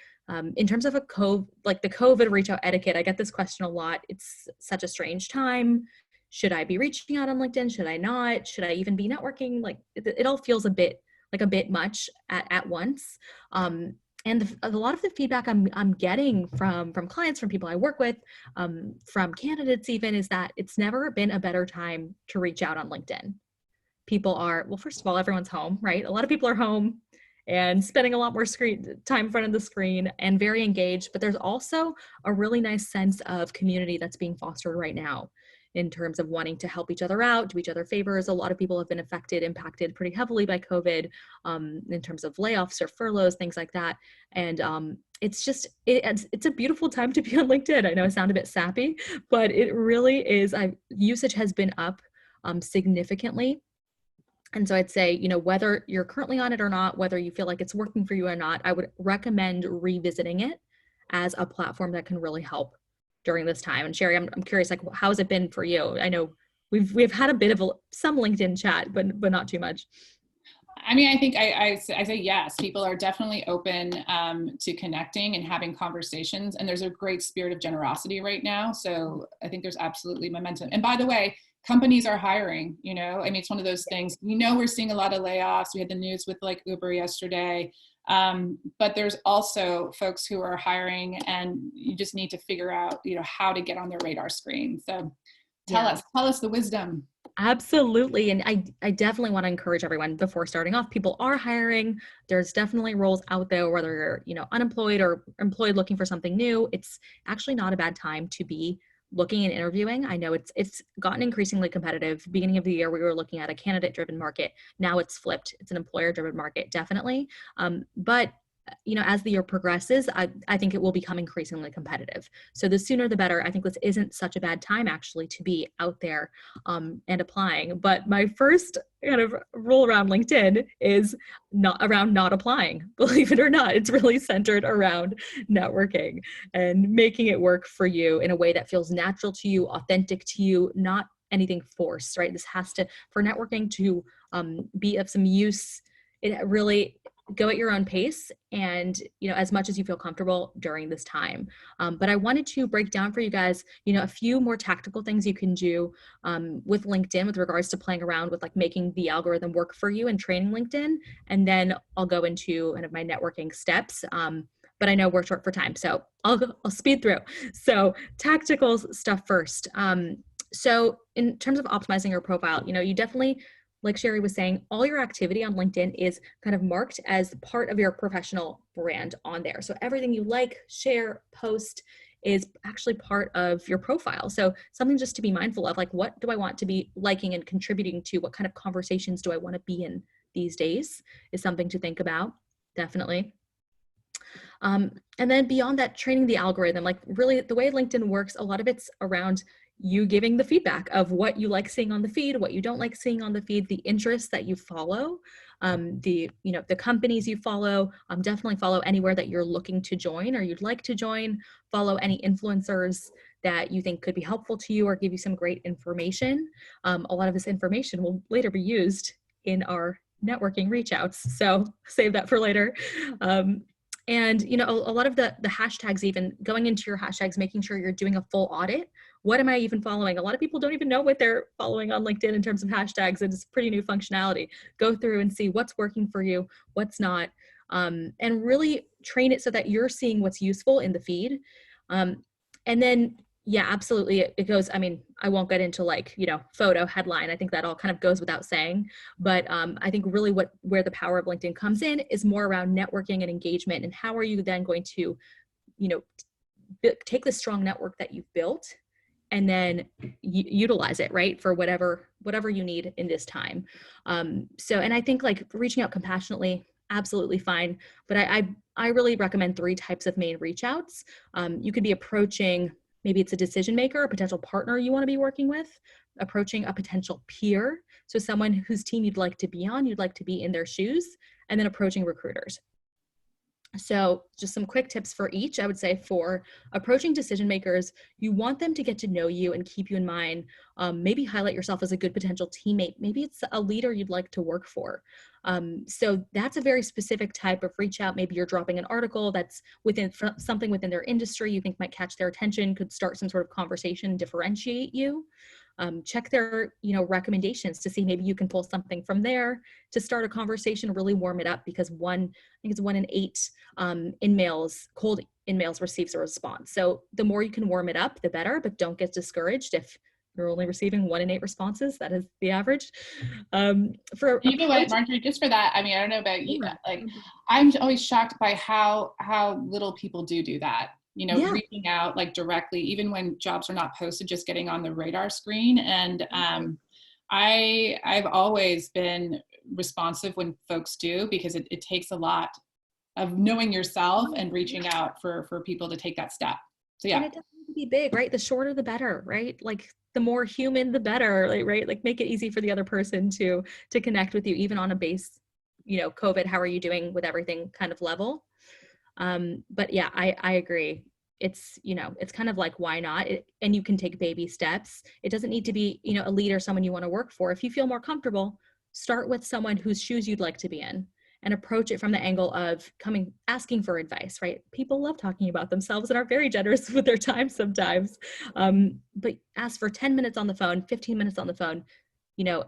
In terms of the COVID reach out etiquette, I get this question a lot. It's such a strange time. Should I be reaching out on LinkedIn? Should I not? Should I even be networking? Like it all feels a bit much at once. And a lot of the feedback I'm getting from clients, from people I work with, from candidates even, is that it's never been a better time to reach out on LinkedIn. People are, well, first of all, everyone's home, right? A lot of people are home and spending a lot more time in front of the screen and very engaged, but there's also a really nice sense of community that's being fostered right now in terms of wanting to help each other out, do each other favors. A lot of people have been impacted pretty heavily by COVID in terms of layoffs or furloughs, things like that. And it's a beautiful time to be on LinkedIn. I know I sound a bit sappy, but it really is. Usage has been up significantly. And so I'd say, whether you're currently on it or not, whether you feel like it's working for you or not, I would recommend revisiting it as a platform that can really help during this time. And Sherry, I'm curious, like, how has it been for you? I know we've had a bit of some LinkedIn chat, but not too much. I mean, I think I say yes, people are definitely open to connecting and having conversations, and there's a great spirit of generosity right now. So I think there's absolutely momentum. And by the way, companies are hiring, I mean, it's one of those things, we're seeing a lot of layoffs. We had the news with like Uber yesterday. But there's also folks who are hiring, and you just need to figure out, how to get on their radar screen. So tell us the wisdom. Absolutely. And I definitely want to encourage everyone before starting off. People are hiring. There's definitely roles out there, whether you're, unemployed or employed looking for something new. It's actually not a bad time to be looking and interviewing. I know it's gotten increasingly competitive. Beginning of the year, we were looking at a candidate-driven market. Now it's flipped. It's an employer-driven market, definitely. But as the year progresses, I think it will become increasingly competitive. So the sooner the better. I think this isn't such a bad time actually to be out there and applying. But my first kind of rule around LinkedIn is not applying. Believe it or not, it's really centered around networking and making it work for you in a way that feels natural to you, authentic to you, not anything forced, right? This has to, for networking to be of some use, it really go at your own pace and, as much as you feel comfortable during this time. But I wanted to break down for you guys, a few more tactical things you can do with LinkedIn with regards to playing around with like making the algorithm work for you and training LinkedIn. And then I'll go into kind of my networking steps. But I know we're short for time, so I'll speed through. So tactical stuff first. So in terms of optimizing your profile, you definitely, like Sherry was saying, all your activity on LinkedIn is kind of marked as part of your professional brand on there. So everything you like, share, post is actually part of your profile. So something just to be mindful of, like, what do I want to be liking and contributing to? What kind of conversations do I want to be in these days is something to think about, definitely. And then beyond that, training the algorithm, like really the way LinkedIn works, a lot of it's around you giving the feedback of what you like seeing on the feed, what you don't like seeing on the feed, the interests that you follow, the companies you follow. Definitely follow anywhere that you're looking to join or you'd like to join. Follow any influencers that you think could be helpful to you or give you some great information. A lot of this information will later be used in our networking reach outs, so save that for later. And a lot of the hashtags, even going into your hashtags, making sure you're doing a full audit. What am I even following? A lot of people don't even know what they're following on LinkedIn in terms of hashtags. It's pretty new functionality. Go through and see what's working for you, what's not, and really train it so that you're seeing what's useful in the feed. And then, yeah, absolutely. It goes, I mean, I won't get into photo headline. I think that all kind of goes without saying, but I think really where the power of LinkedIn comes in is more around networking and engagement. And how are you then going to, take the strong network that you've built and then utilize it, right, for whatever you need in this time. And I think reaching out compassionately, absolutely fine. But I really recommend 3 types of main reach outs. You could be approaching, maybe it's a decision maker, a potential partner you want to be working with, approaching a potential peer, so someone whose team you'd like to be on, you'd like to be in their shoes, and then approaching recruiters. So just some quick tips for each. I would say for approaching decision makers, you want them to get to know you and keep you in mind. Maybe highlight yourself as a good potential teammate. Maybe it's a leader you'd like to work for. So that's a very specific type of reach out. Maybe you're dropping an article that's within something within their industry you think might catch their attention, could start some sort of conversation, differentiate you. Check their recommendations to see maybe you can pull something from there to start a conversation, really warm it up, because I think it's 1 in 8 cold in-mails receives a response. So the more you can warm it up, the better, but don't get discouraged if you're only receiving 1 in 8 responses. That is the average. You know what, Marjorie, just for that, I mean, I don't know about you, I'm always shocked by how little people do that. Reaching out directly, even when jobs are not posted, just getting on the radar screen. And I've always been responsive when folks do, because it takes a lot of knowing yourself and reaching out for people to take that step. So yeah. And it doesn't need to be big, right? The shorter, the better, right? The more human, the better, right? Make it easy for the other person to connect with you, even on a base, COVID, how are you doing with everything kind of level. But yeah, I agree. It's, it's kind of why not? And you can take baby steps. It doesn't need to be, a leader, someone you want to work for. If you feel more comfortable, start with someone whose shoes you'd like to be in and approach it from the angle of asking for advice, right? People love talking about themselves and are very generous with their time sometimes. But ask for 10 minutes on the phone, 15 minutes on the phone,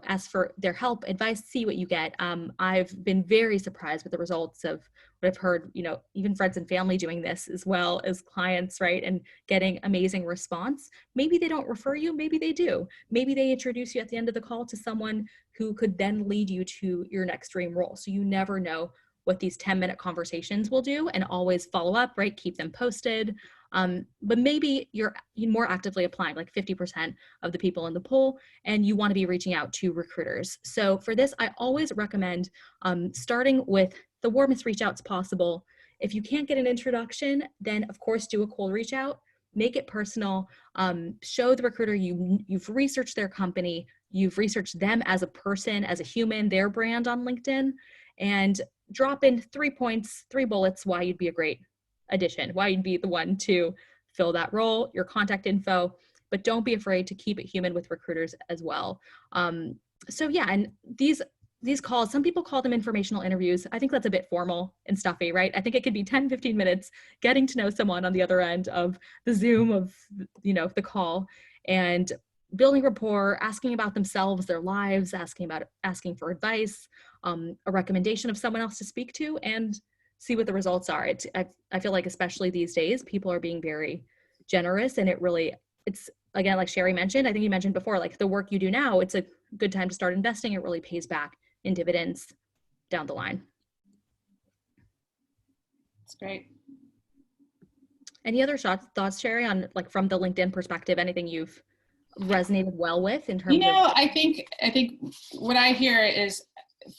ask for their help, advice, see what you get. I've been very surprised with the results of what I've heard, even friends and family doing this as well as clients, right? And getting amazing response. Maybe they don't refer you, maybe they do. Maybe they introduce you at the end of the call to someone who could then lead you to your next dream role. So you never know what these 10-minute conversations will do, and always follow up, right? Keep them posted. But maybe you're more actively applying, 50% of the people in the poll, and you want to be reaching out to recruiters. So for this, I always recommend starting with the warmest reach outs possible. If you can't get an introduction, then of course do a cold reach out. Make it personal. Show the recruiter you've researched their company, you've researched them as a person, as a human, their brand on LinkedIn, and drop in 3 points, 3 bullets why you'd be a great addition, why you'd be the one to fill that role, your contact info, but don't be afraid to keep it human with recruiters as well. So yeah, and these calls, some people call them informational interviews. I think that's a bit formal and stuffy, right? I think it could be 10, 15 minutes getting to know someone on the other end of the Zoom, of, the call, and building rapport, asking about themselves, their lives, asking for advice, a recommendation of someone else to speak to, and see what the results are. I feel like especially these days, people are being very generous, and it's again, like Sherry mentioned, I think you mentioned before, the work you do now, it's a good time to start investing. It really pays back in dividends down the line. That's great. Any other thoughts, Sherry, on from the LinkedIn perspective, anything you've resonated well with in terms of? I think what I hear is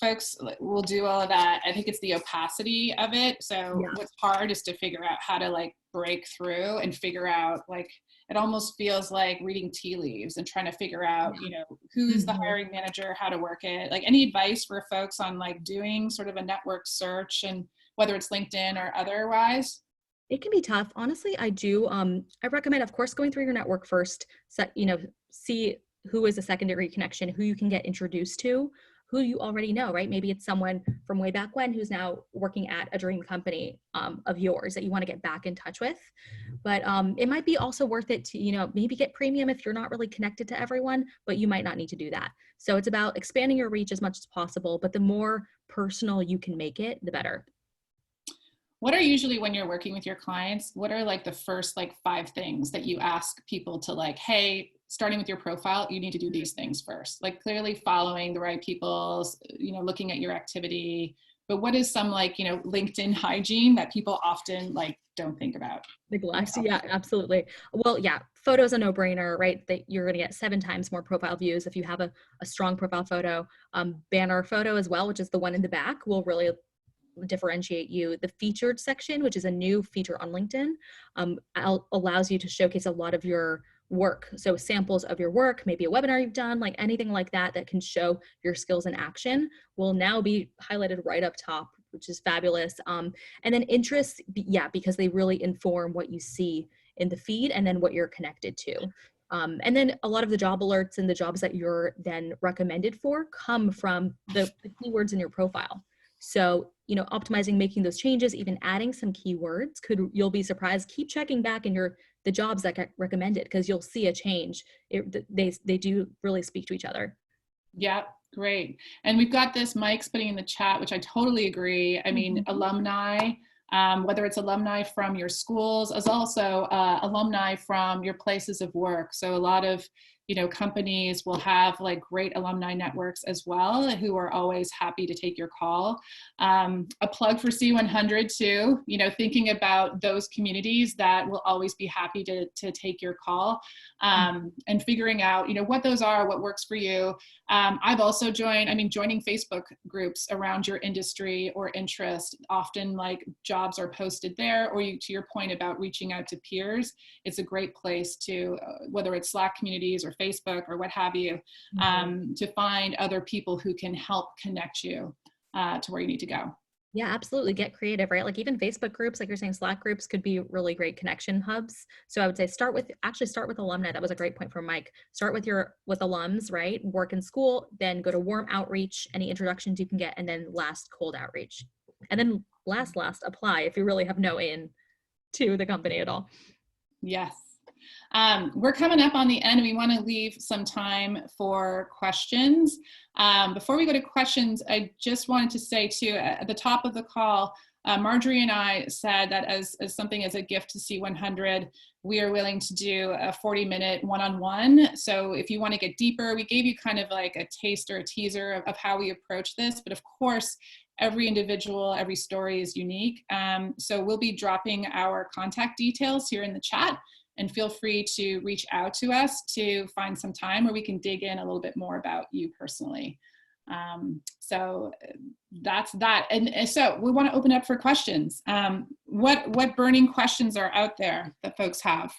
folks will do all of that. I think it's the opacity of it. So Yeah. what's hard is to figure out how to like break through and figure out, like, it almost feels like reading tea leaves and trying to figure out, you know, who's the hiring manager, how to work it. Like, any advice for folks on like doing sort of a network search, and whether it's LinkedIn or otherwise? It can be tough. Honestly, I do. I recommend, of course, going through your network first, see who is a secondary connection, who you can get introduced to, who you already know, right? Maybe it's someone from way back when who's now working at a dream company of yours that you want to get back in touch with. But it might be also worth it to, maybe get premium if you're not really connected to everyone, but you might not need to do that. So it's about expanding your reach as much as possible, but the more personal you can make it, the better. What are usually, when you're working with your clients, what are like the first like 5 things that you ask people to, like, hey, starting with your profile, you need to do these things first? Like, clearly following the right people's, looking at your activity, but what is some like, LinkedIn hygiene that people often like don't think about? Neglect. Yeah, absolutely. Well, yeah, photo's a no-brainer, right? That you're going to get 7 times more profile views if you have a strong profile photo. Banner photo as well, which is the one in the back, will really differentiate you. The featured section, which is a new feature on LinkedIn, allows you to showcase a lot of your work. So samples of your work, maybe a webinar you've done, like anything like that that can show your skills in action, will now be highlighted right up top, which is fabulous. And then interests, because they really inform what you see in the feed and then what you're connected to. And then a lot of the job alerts and the jobs that you're then recommended for come from the keywords in your profile. So, optimizing, making those changes, even adding some keywords you'll be surprised. Keep checking back in the jobs that get recommended, because you'll see a change. They do really speak to each other. Yeah, great. And we've got this, Mike's putting in the chat, which I totally agree. I mean, alumni, whether it's alumni from your schools, as also alumni from your places of work. So a lot of companies will have like great alumni networks as well, who are always happy to take your call. A plug for C100 too, thinking about those communities that will always be happy to take your call, and figuring out, what those are, what works for you. I've also joining Facebook groups around your industry or interest. Often like jobs are posted there, or to your point about reaching out to peers, it's a great place to, whether it's Slack communities or Facebook or what have you, to find other people who can help connect you to where you need to go. Yeah, absolutely. Get creative, right? Like even Facebook groups, like you're saying, Slack groups could be really great connection hubs. So I would say start with alumni. That was a great point from Mike. Start with alums, right? Work in school, then go to warm outreach, any introductions you can get, and then last cold outreach. And then last apply if you really have no in to the company at all. Yes. We're coming up on the end. We want to leave some time for questions. Before we go to questions, I just wanted to say too, at the top of the call, Marjorie and I said that as something as a gift to C100, we are willing to do a 40-minute one-on-one. So if you want to get deeper, we gave you kind of like a taste or a teaser of how we approach this. But of course, every individual, every story is unique. So we'll be dropping our contact details here in the chat, and feel free to reach out to us to find some time where we can dig in a little bit more about you personally. So that's that. And so we want to open up for questions. What burning questions are out there that folks have,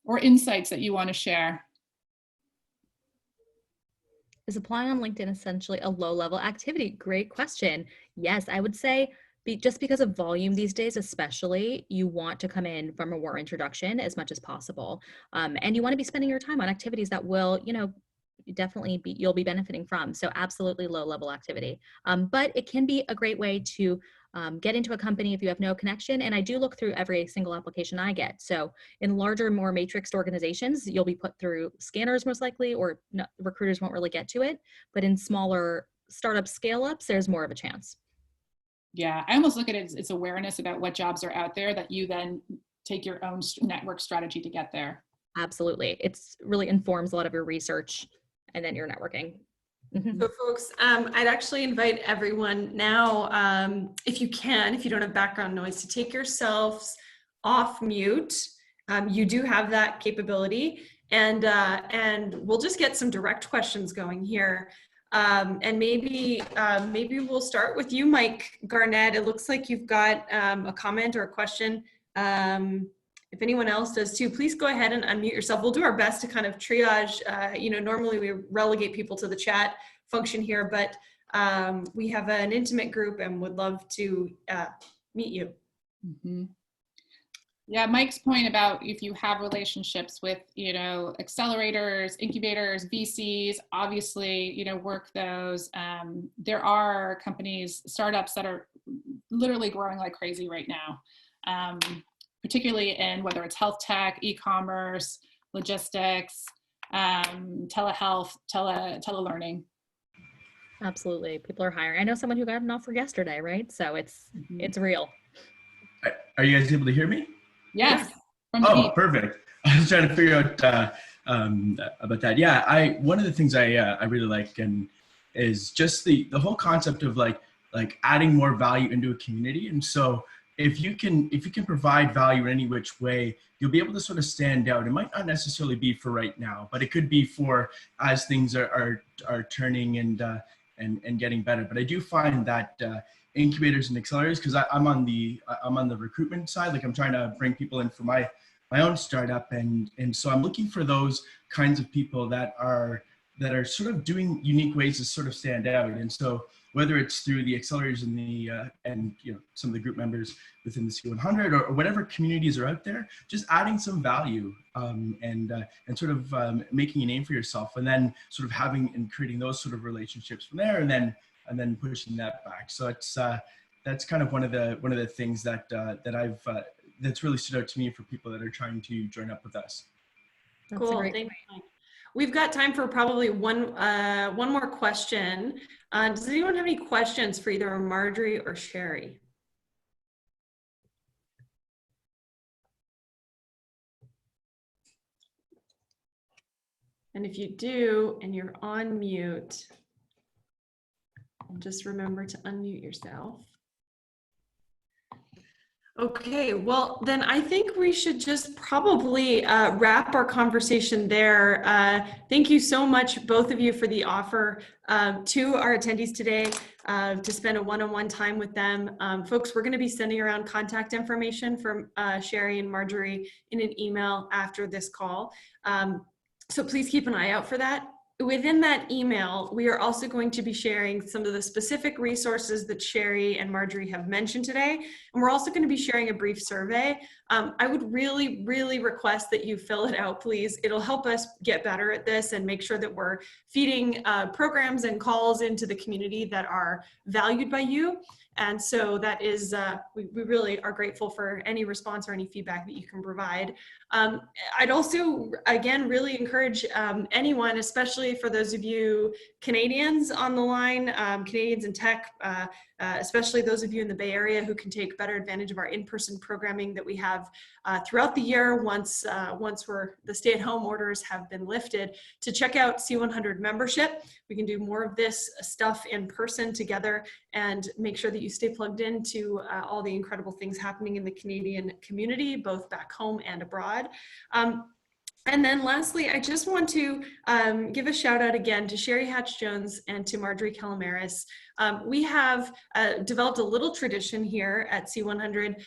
or insights that you want to share? Is applying on LinkedIn essentially a low-level activity? Great question. Yes, I would say just because of volume these days, especially, you want to come in from a warm introduction as much as possible. And you want to be spending your time on activities that will, definitely you'll be benefiting from. So absolutely low-level activity. But it can be a great way to get into a company if you have no connection. And I do look through every single application I get. So in larger, more matrixed organizations, you'll be put through scanners most likely, or no, recruiters won't really get to it. But in smaller startup scale-ups, there's more of a chance. Yeah, I almost look at it as it's awareness about what jobs are out there that you then take your own network strategy to get there. Absolutely. It's really informs a lot of your research and then your networking. So folks, I'd actually invite everyone now, if you don't have background noise, to take yourselves off mute. You do have that capability, and we'll just get some direct questions going here. And maybe we'll start with you, Mike Garnett. It looks like you've got a comment or a question. If anyone else does too, please go ahead and unmute yourself. We'll do our best to kind of triage. Normally we relegate people to the chat function here, but we have an intimate group and would love to meet you. Mm-hmm. Yeah, Mike's point about if you have relationships with, accelerators, incubators, VCs, obviously, work those. There are companies, startups that are literally growing like crazy right now, particularly in whether it's health tech, e-commerce, logistics, telehealth, telelearning. Absolutely. People are hiring. I know someone who got an offer yesterday, right? So it's real. Are you guys able to hear me? Yes. Oh, perfect. I was trying to figure out about that. Yeah, one of the things I really like is just the whole concept of like adding more value into a community. And so if you can provide value in any which way, you'll be able to sort of stand out. It might not necessarily be for right now, but it could be for as things are turning and getting better. But I do find that incubators and accelerators, because I'm on the recruitment side, like I'm trying to bring people in for my own startup, and so I'm looking for those kinds of people that are sort of doing unique ways to sort of stand out. And so whether it's through the accelerators and some of the group members within the C100 or whatever communities are out there, just adding some value and sort of making a name for yourself, and then sort of having and creating those sort of relationships from there, and then pushing that back. So it's that's kind of one of the things that that's really stood out to me for people that are trying to join up with us. Cool. Thank you, Mike. We've got time for probably one more question. Does anyone have any questions for either Marjorie or Sherry? And if you do, and you're on mute, just remember to unmute yourself. Okay, well, then I think we should just probably wrap our conversation there. Thank you so much, both of you, for the offer to our attendees today to spend a one-on-one time with them. Folks, we're going to be sending around contact information from Sherry and Marjorie in an email after this call. So please keep an eye out for that. Within that email, we are also going to be sharing some of the specific resources that Sherry and Marjorie have mentioned today. And we're also going to be sharing a brief survey. I would really, really request that you fill it out, please. It'll help us get better at this and make sure that we're feeding programs and calls into the community that are valued by you. And so that is, we really are grateful for any response or any feedback that you can provide. I'd also, again, really encourage anyone, especially for those of you Canadians on the line, Canadians in tech, especially those of you in the Bay Area who can take better advantage of our in-person programming that we have throughout the year once the stay-at-home orders have been lifted, to check out C100 membership. We can do more of this stuff in person together and make sure that you stay plugged into all the incredible things happening in the Canadian community, both back home and abroad. And then lastly, I just want to give a shout out again to Sherry Hatch-Jones and to Marjorie Calamaris. We have developed a little tradition here at C100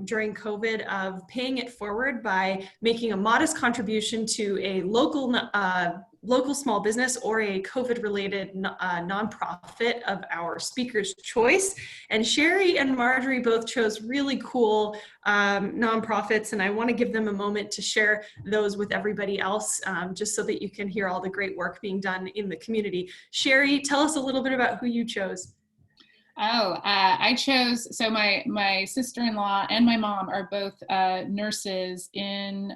during COVID of paying it forward by making a modest contribution to a local small business or a COVID-related nonprofit of our speaker's choice. And Sherry and Marjorie both chose really cool nonprofits, and I want to give them a moment to share those with everybody else, just so that you can hear all the great work being done in the community. Sherry, tell us a little bit about who you chose. I chose, so my sister-in-law and my mom are both nurses in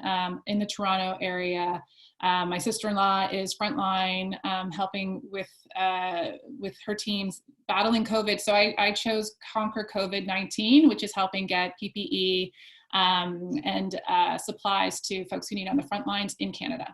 the Toronto area. My sister-in-law is frontline, helping with her teams battling COVID. So I chose Conquer COVID-19, which is helping get PPE and supplies to folks who need on the front lines in Canada.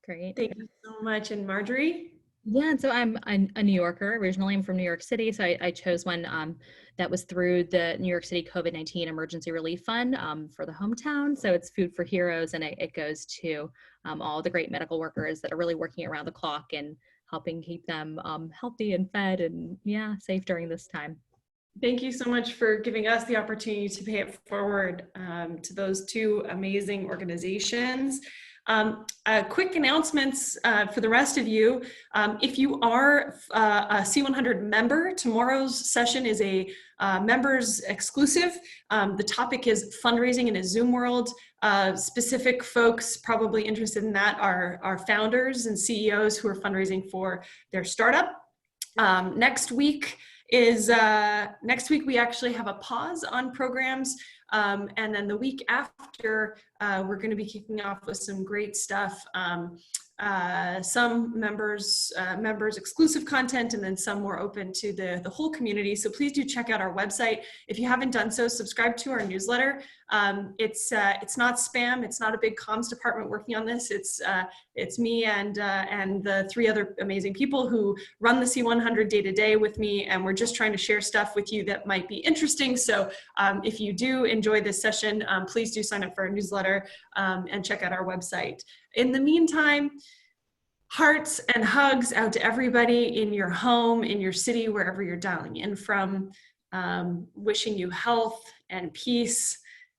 Great. Thank you so much. And Marjorie? Yeah, and so I'm a New Yorker. Originally, I'm from New York City, so I chose one that was through the New York City COVID-19 Emergency Relief Fund for the hometown. So it's Food for Heroes, and it goes to all the great medical workers that are really working around the clock and helping keep them healthy and fed and safe during this time. Thank you so much for giving us the opportunity to pay it forward to those two amazing organizations. Quick announcements for the rest of you. If you are a C100 member, tomorrow's session is a members exclusive. The topic is fundraising in a Zoom world. Specific folks probably interested in that are founders and CEOs who are fundraising for their startup. Next week we actually have a pause on programs, and then the week after we're going to be kicking off with some great stuff, some members exclusive content, and then some more open to the whole community. So please do check out our website. If you haven't done so, subscribe to our newsletter. It's not spam. It's not a big comms department working on this. It's me and the three other amazing people who run the C100 day to day with me, and we're just trying to share stuff with you that might be interesting. So if you do enjoy this session, please do sign up for our newsletter and check out our website. In the meantime, hearts and hugs out to everybody in your home, in your city, wherever you're dialing in from. Wishing you health and peace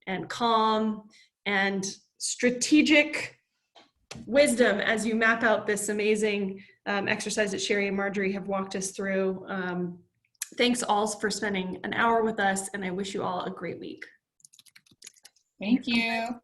and calm and strategic wisdom as you map out this amazing exercise that Sherry and Marjorie have walked us through. Thanks all for spending an hour with us, and I wish you all a great week. Thank you.